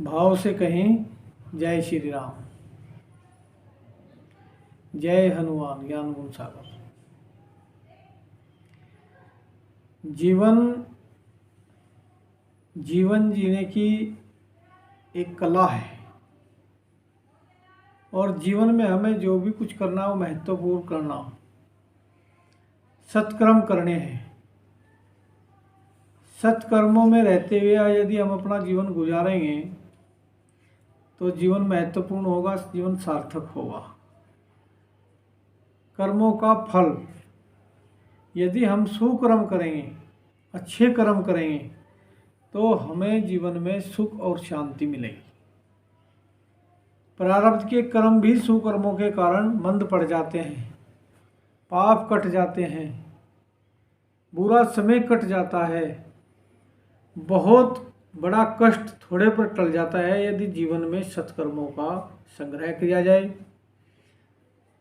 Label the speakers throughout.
Speaker 1: भाव से कहें जय श्री राम, जय हनुमान ज्ञान गुण सागर। जीवन जीने की एक कला है और जीवन में हमें जो भी कुछ करना हो महत्वपूर्ण करना हो, सत्कर्म करने हैं। सत्कर्मों में रहते हुए यदि हम अपना जीवन गुजारेंगे तो जीवन महत्वपूर्ण होगा, जीवन सार्थक होगा। कर्मों का फल, यदि हम सुकर्म करेंगे, अच्छे कर्म करेंगे तो हमें जीवन में सुख और शांति मिलेगी। प्रारब्ध के कर्म भी सुकर्मों के कारण मंद पड़ जाते हैं, पाप कट जाते हैं, बुरा समय कट जाता है, बहुत बड़ा कष्ट थोड़े पर टल जाता है यदि जीवन में सत्कर्मों का संग्रह किया जाए,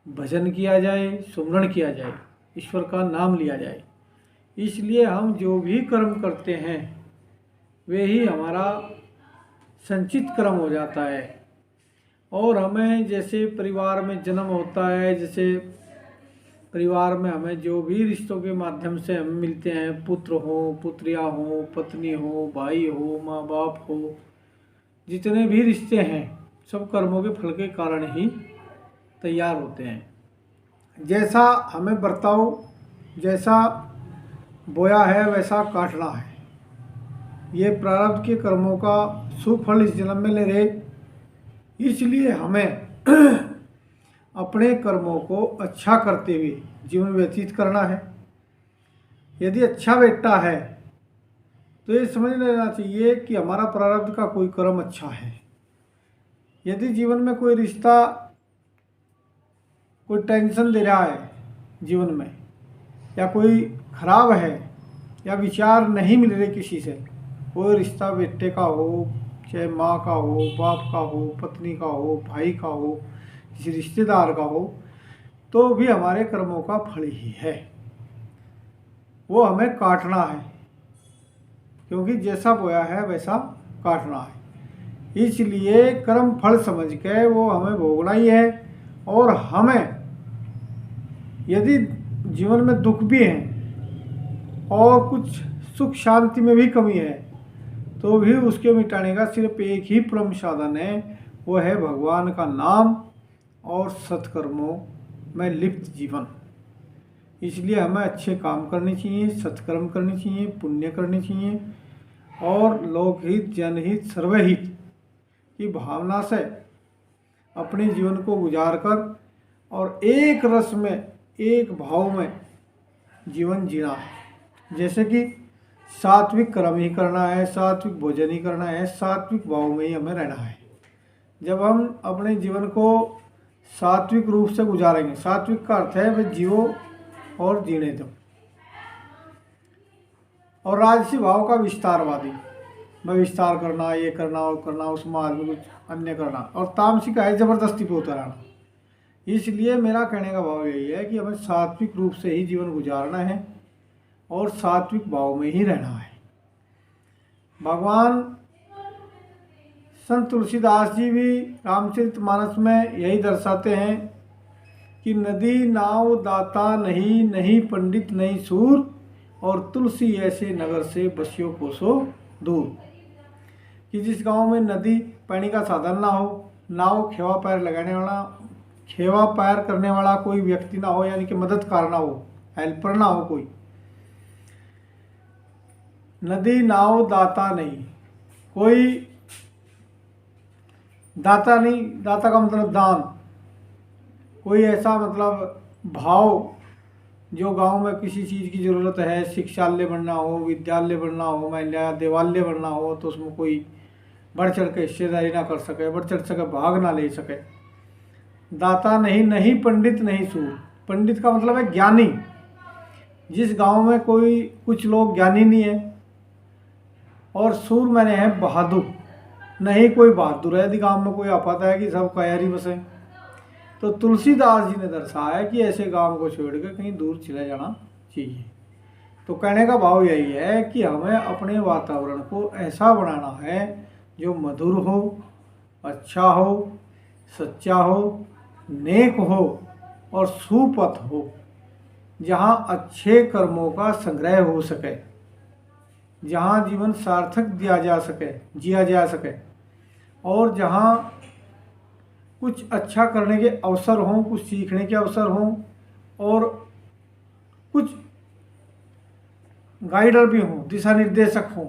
Speaker 1: भजन किया जाए, सुमरण किया जाए, ईश्वर का नाम लिया जाए। इसलिए हम जो भी कर्म करते हैं वे ही हमारा संचित कर्म हो जाता है। और हमें जैसे परिवार में जन्म होता है, जैसे परिवार में हमें जो भी रिश्तों के माध्यम से हम मिलते हैं, पुत्र हो, पुत्रिया हो, पत्नी हो, भाई हो, माँ बाप हो, जितने भी रिश्ते हैं सब कर्मों के फल के कारण ही तैयार होते हैं। जैसा हमें बर्ताव, जैसा बोया है वैसा काटना है। ये प्रारब्ध के कर्मों का सुफल इस जन्म में ले रहे, इसलिए हमें अपने कर्मों को अच्छा करते हुए जीवन व्यतीत करना है। यदि अच्छा बेटा है तो ये समझ लेना चाहिए कि हमारा प्रारब्ध का कोई कर्म अच्छा है। यदि जीवन में कोई रिश्ता कोई टेंशन दे रहा है जीवन में, या कोई खराब है, या विचार नहीं मिल रहे किसी से, कोई रिश्ता बेटे का हो, चाहे माँ का हो, बाप का हो, पत्नी का हो, भाई का हो, किसी रिश्तेदार का हो, तो भी हमारे कर्मों का फल ही है। वो हमें काटना है, क्योंकि जैसा बोया है वैसा काटना है। इसलिए कर्म फल समझ के वो हमें भोगना ही है। और हमें यदि जीवन में दुख भी है और कुछ सुख शांति में भी कमी है तो भी उसके मिटाने का सिर्फ एक ही परम साधन है, वो है भगवान का नाम और सत्कर्मों में लिप्त जीवन। इसलिए हमें अच्छे काम करने चाहिए, सत्कर्म करने चाहिए, पुण्य करने चाहिए और लोकहित, जनहित, सर्वहित की भावना से अपने जीवन को गुजार कर और एक रस में, एक भाव में जीवन जीना है। जैसे कि सात्विक कर्म ही करना है, सात्विक भोजन ही करना है, सात्विक भाव में ही हमें रहना है। जब हम अपने जीवन को सात्विक रूप से गुजारेंगे, सात्विक का अर्थ है वे जियो और जीने दो, और राजसी भाव का विस्तारवादी, मैं विस्तार करना, ये करना, वो करना, उस समाज में कुछ अन्य करना, और तामसिक है जबरदस्ती पे उतराना। इसलिए मेरा कहने का भाव यही है कि हमें सात्विक रूप से ही जीवन गुजारना है और सात्विक भाव में ही रहना है। भगवान संत तुलसीदास जी भी रामचरितमानस में यही दर्शाते हैं कि नदी नाव दाता नहीं, नहीं पंडित नहीं सूर, और तुलसी ऐसे नगर से बसियो कोसो दूर। कि जिस गांव में नदी पानी का साधन ना हो, नाव खेवा पैर लगाने वाला, खेवा पैर करने वाला कोई व्यक्ति ना हो, यानी कि मददगार ना हो, हेल्पर ना हो कोई, नदी नाव दाता नहीं, कोई दाता नहीं, दाता का मतलब दान, कोई ऐसा मतलब भाव जो गांव में किसी चीज़ की ज़रूरत है, शिक्षालय बनना हो, विद्यालय बनना हो, महिला देवालय बनना हो, तो उसमें कोई बढ़ चढ़ के हिस्सेदारी ना कर सके, बढ़ चढ़ सके भाग ना ले सके, दाता नहीं, नहीं पंडित नहीं सूर। पंडित का मतलब है ज्ञानी। जिस गांव में कोई कुछ लोग ज्ञानी नहीं है, और सूर मैंने है बहादुर, नहीं कोई बहादुर है, यदि गांव में कोई आफत है कि सब कायरी बसे, तो तुलसीदास जी ने दर्शाया है कि ऐसे गांव को छोड़ के कहीं दूर चले जाना चाहिए। तो कहने का भाव यही है कि हमें अपने वातावरण को ऐसा बनाना है जो मधुर हो, अच्छा हो, सच्चा हो, नेक हो और सुपथ हो, जहाँ अच्छे कर्मों का संग्रह हो सके, जहाँ जीवन सार्थक जिया जा सके और जहाँ कुछ अच्छा करने के अवसर हों, कुछ सीखने के अवसर हों और कुछ गाइडर भी हों, दिशा निर्देशक हों,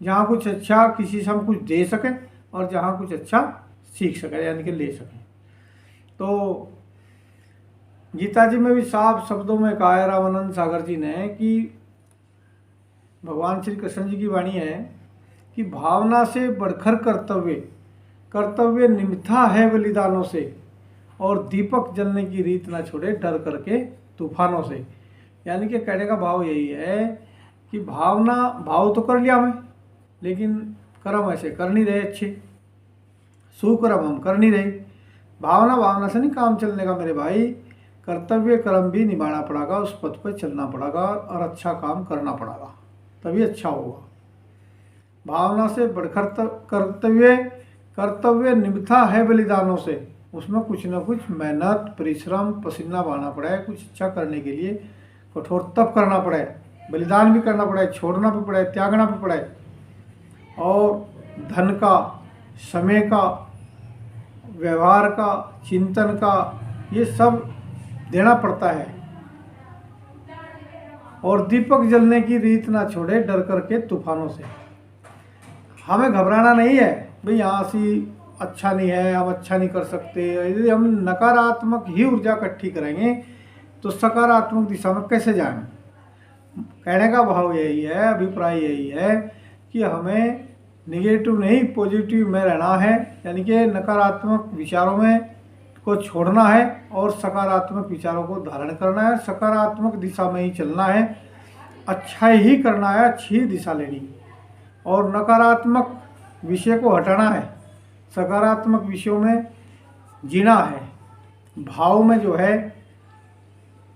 Speaker 1: जहाँ कुछ अच्छा किसी से हम कुछ दे सकें और जहाँ कुछ अच्छा सीख सकें यानी कि ले सकें। तो गीता जी में भी साफ शब्दों में कहा है रामानंद सागर जी ने कि भगवान श्री कृष्ण जी की वाणी है कि भावना से बढ़कर कर्तव्य निमित्था है बलिदानों से, और दीपक जलने की रीत ना छोड़े डर करके तूफानों से। यानी कि कहने का भाव यही है कि भाव तो कर लिया मैं, लेकिन कर्म ऐसे कर नहीं रहे अच्छे, सुकर्म हम कर नहीं रहे। भावना से नहीं काम चलने का मेरे भाई, कर्तव्य कर्म भी निभाना पड़ेगा, उस पथ पर चलना पड़ेगा और अच्छा काम करना पड़ेगा, तभी अच्छा होगा। भावना से बढ़कर कर्तव्य निमित्था है बलिदानों से, उसमें कुछ ना कुछ मेहनत, परिश्रम, पसीना बहाना पड़ा है, कुछ अच्छा करने के लिए कठोर तप करना पड़ा है, बलिदान भी करना पड़ा है, छोड़ना भी पड़ा है, त्यागना भी पड़ा है, और धन का, समय का, व्यवहार का, चिंतन का, ये सब देना पड़ता है। और दीपक जलने की रीत ना छोड़े डर करके तूफानों से। हमें घबराना नहीं है भाई, यहाँ से अच्छा नहीं है, हम अच्छा नहीं कर सकते। यदि हम नकारात्मक ही ऊर्जा इकट्ठी करेंगे तो सकारात्मक दिशा में कैसे जाएंगे। कहने का भाव यही है, अभिप्राय यही है कि हमें निगेटिव नहीं पॉजिटिव में रहना है, यानी कि नकारात्मक विचारों में को छोड़ना है और सकारात्मक विचारों को धारण करना है, सकारात्मक दिशा में ही चलना है, अच्छा ही करना है, अच्छी दिशा लेनी और नकारात्मक विषय को हटाना है, सकारात्मक विषयों में जीना है। भाव में जो है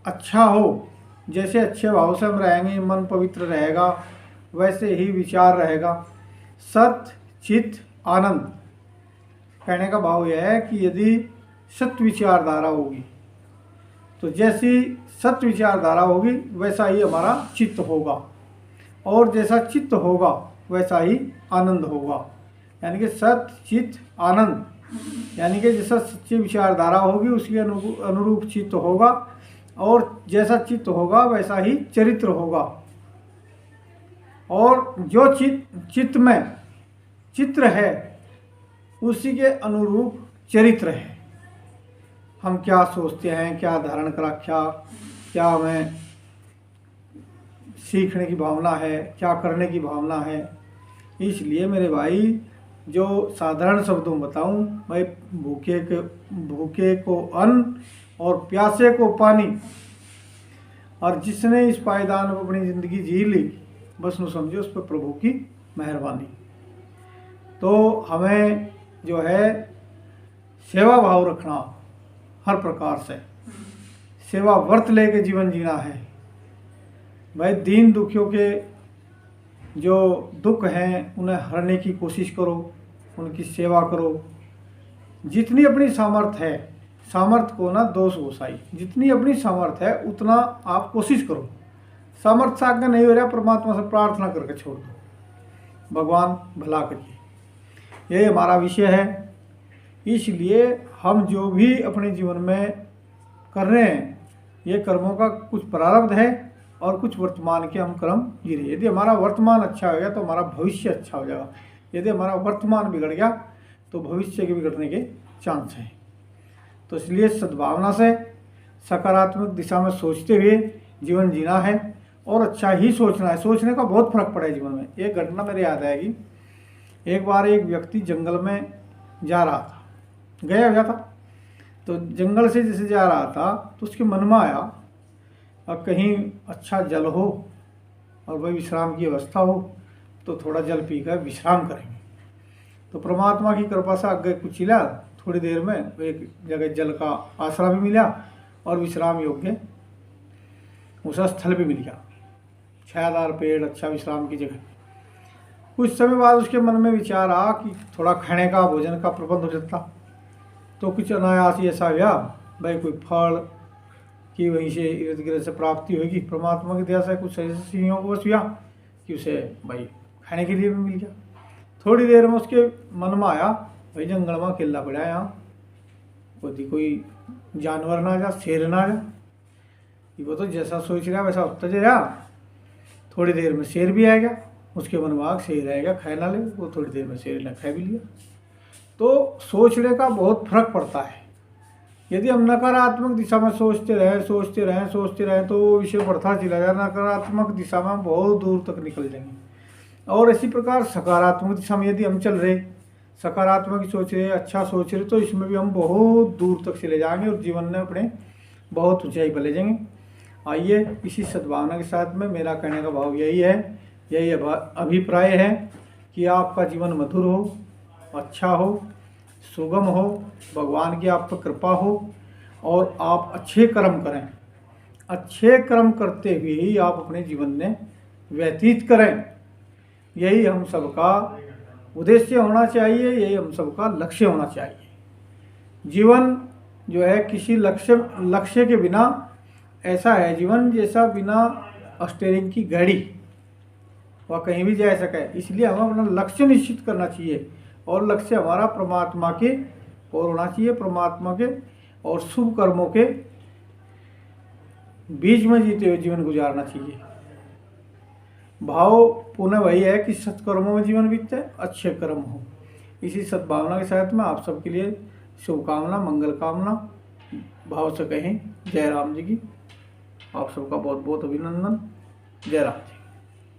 Speaker 1: अच्छा हो, जैसे अच्छे भाव से हम रहेंगे मन पवित्र रहेगा, वैसे ही विचार रहेगा। सत चित आनंद, कहने का भाव यह है कि यदि सत्य विचारधारा होगी तो जैसी सत्य विचारधारा होगी वैसा ही हमारा चित्त होगा, और जैसा चित्त होगा वैसा ही आनंद होगा। यानी कि सत्य चित्त आनंद, यानी कि जैसा सच्ची विचारधारा होगी उसके अनुरूप चित्त होगा, और जैसा चित्त होगा वैसा ही चरित्र होगा, और जो चित्त में चित्र है उसी के अनुरूप चरित्र है। हम क्या सोचते हैं, क्या धारण कर रखा, क्या हमें सीखने की भावना है, क्या करने की भावना है। इसलिए मेरे भाई जो साधारण शब्दों में बताऊं भाई, भूखे को अन्न और प्यासे को पानी, और जिसने इस पायदान में अपनी ज़िंदगी जी ली बस नु समझो उस पर प्रभु की मेहरबानी। तो हमें जो है सेवा भाव रखना, हर प्रकार से सेवा व्रत लेके जीवन जीना है भाई। दीन दुखियों के जो दुख हैं उन्हें हरने की कोशिश करो, उनकी सेवा करो, जितनी अपनी सामर्थ्य है। सामर्थ्य को ना दोष गोसाई, जितनी अपनी सामर्थ्य है उतना आप कोशिश करो। सामर्थ्य से आगे नहीं हो रहा, परमात्मा से प्रार्थना करके छोड़ दो, भगवान भला करिए, यही हमारा विषय है। इसलिए हम जो भी अपने जीवन में कर रहे हैं ये कर्मों का कुछ प्रारब्ध है और कुछ वर्तमान के हम कर्म जी रहे हैं। यदि हमारा वर्तमान अच्छा हो गया तो हमारा भविष्य अच्छा हो जाएगा, यदि हमारा वर्तमान बिगड़ गया तो भविष्य के बिगड़ने के चांस हैं। तो इसलिए सद्भावना से सकारात्मक दिशा में सोचते हुए जीवन जीना है और अच्छा ही सोचना है। सोचने का बहुत फर्क पड़ा है जीवन में। एक घटना मेरे याद आएगी, एक बार एक व्यक्ति जंगल में जा रहा था, गया हुआ था, तो जंगल से जैसे जा रहा था तो उसके मन में आया अब कहीं अच्छा जल हो और वही विश्राम की व्यवस्था हो तो थोड़ा जल पीकर विश्राम करेंगे। तो परमात्मा की कृपा से आगे कुछ चला, थोड़ी देर में एक जगह जल का आसरा भी मिला और विश्राम योग्य उस स्थल भी मिल गया, छायादार पेड़, अच्छा विश्राम की जगह। कुछ समय बाद उसके मन में विचार आ कि थोड़ा खाने का भोजन का प्रबंध हो जाता। तो कुछ अनायास ही ऐसा गया भाई, कोई फल की वहीं से इर्द गिर्द से प्राप्ति होगी, परमात्मा की दया से कुछ ऐसे संयोग हुआ कि उसे भाई खाने के लिए भी मिल गया। थोड़ी देर में उसके मन में आया भाई जंगल में अकेला पड़ा है, यहाँ कोई जानवर ना जा, शेर ना जा। वो तो जैसा सोच रहा वैसा होता जा रहा। थोड़ी देर में शेर भी आएगा, उसके मन में शेर आएगा खाए ना ले, वो थोड़ी देर में शेर ने खा भी लिया। तो सोचने का बहुत फर्क पड़ता है। यदि हम नकारात्मक दिशा में सोचते रहें तो वो विषय बढ़ता चला जाए, नकारात्मक दिशा में बहुत दूर तक निकल जाएंगे। और इसी प्रकार सकारात्मक दिशा में यदि हम चल रहे, सकारात्मक सोच रहे, अच्छा सोच रहे, तो इसमें भी हम बहुत दूर तक चले जाएंगे और जीवन में अपने बहुत ऊंचाई पर ले जाएंगे। आइए इसी सद्भावना के साथ में मेरा कहने का भाव यही अभिप्राय है कि आपका जीवन मधुर हो, अच्छा हो, सुगम हो, भगवान की आप पर कृपा हो और आप अच्छे कर्म करें। अच्छे कर्म करते हुए ही आप अपने जीवन में व्यतीत करें। यही हम सबका उद्देश्य होना चाहिए, यही हम सबका लक्ष्य होना चाहिए। जीवन जो है किसी लक्ष्य के बिना ऐसा है जीवन जैसा बिना स्टीयरिंग की गाड़ी, वह कहीं भी जा सके। इसलिए हमें अपना लक्ष्य निश्चित करना चाहिए और लक्ष्य हमारा परमात्मा के और होना चाहिए, परमात्मा के और शुभ कर्मों के बीच में जीते हुए जीवन गुजारना चाहिए। भाव पुनः वही है कि सत्कर्मों में जीवन बीतते, अच्छे कर्म हो। इसी सद्भावना के साथ में आप सबके लिए शुभकामना, मंगल कामना भाव से कहें जय राम जी की। आप सबका बहुत बहुत अभिनंदन। जय राम।